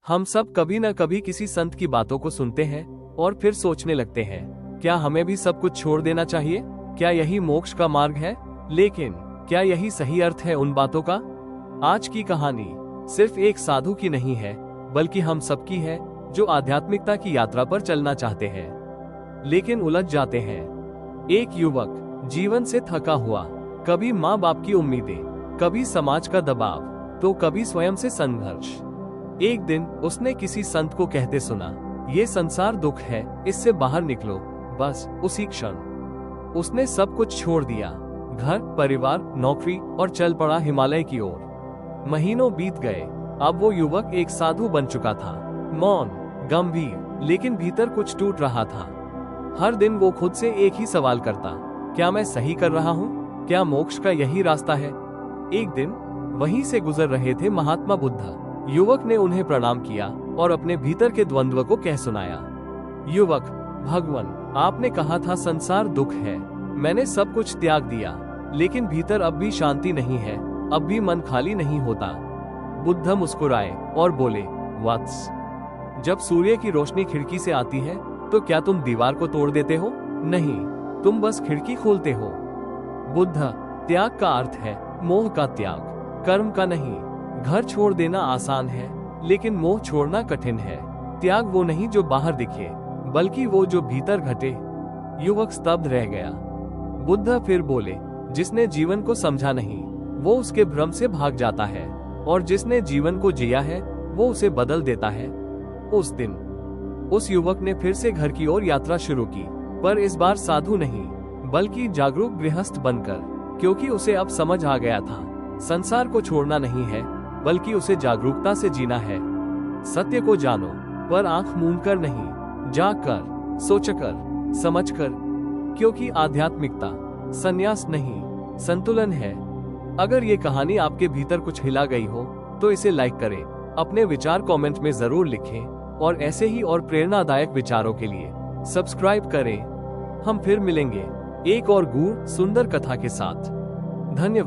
हम सब कभी न कभी किसी संत की बातों को सुनते हैं और फिर सोचने लगते हैं, क्या हमें भी सब कुछ छोड़ देना चाहिए? क्या यही मोक्ष का मार्ग है? लेकिन क्या यही सही अर्थ है उन बातों का? आज की कहानी सिर्फ एक साधु की नहीं है, बल्कि हम सबकी है जो आध्यात्मिकता की यात्रा पर चलना चाहते हैं, लेकिन उलझ जाते हैं। एक युवक जीवन से थका हुआ, कभी माँ बाप की उम्मीदें, कभी समाज का दबाव, तो कभी स्वयं से संघर्ष। एक दिन उसने किसी संत को कहते सुना, ये संसार दुख है, इससे बाहर निकलो। बस उसी क्षण उसने सब कुछ छोड़ दिया, घर, परिवार, नौकरी, और चल पड़ा हिमालय की ओर। महीनों बीत गए, अब वो युवक एक साधु बन चुका था, मौन, गंभीर, लेकिन भीतर कुछ टूट रहा था। हर दिन वो खुद से एक ही सवाल करता, क्या मैं सही कर रहा हूँ? क्या मोक्ष का यही रास्ता है? एक दिन वहीं से गुजर रहे थे महात्मा बुद्ध। युवक ने उन्हें प्रणाम किया और अपने भीतर के द्वंद्व को कह सुनाया। युवक, भगवान, आपने कहा था संसार दुख है, मैंने सब कुछ त्याग दिया, लेकिन भीतर अब भी शांति नहीं है, अब भी मन खाली नहीं होता। बुद्ध मुस्कुराए और बोले, वत्स, जब सूर्य की रोशनी खिड़की से आती है तो क्या तुम दीवार को तोड़ देते हो? नहीं, तुम बस खिड़की खोलते हो। बुद्ध, त्याग का अर्थ है मोह का त्याग, कर्म का नहीं। घर छोड़ देना आसान है, लेकिन मोह छोड़ना कठिन है। त्याग वो नहीं जो बाहर दिखे, बल्कि वो जो भीतर घटे। युवक स्तब्ध रह गया। बुद्ध फिर बोले, जिसने जीवन को समझा नहीं, वो उसके भ्रम से भाग जाता है, और जिसने जीवन को जिया है, वो उसे बदल देता है। उस दिन उस युवक ने फिर से घर की ओर यात्रा शुरू की, पर इस बार साधु नहीं, बल्कि जागरूक गृहस्थ बनकर, क्योंकि उसे अब समझ आ गया था, संसार को छोड़ना नहीं है, बल्कि उसे जागरूकता से जीना है। सत्य को जानो, पर आंख मूंद कर नहीं, जागकर, सोचकर, समझकर, क्योंकि आध्यात्मिकता संन्यास नहीं, संतुलन है। अगर ये कहानी आपके भीतर कुछ हिला गई हो, तो इसे लाइक करें, अपने विचार कमेंट में जरूर लिखें, और ऐसे ही और प्रेरणादायक विचारों के लिए सब्सक्राइब करें। हम फिर मिलेंगे एक और गूढ़ सुंदर कथा के साथ। धन्यवाद।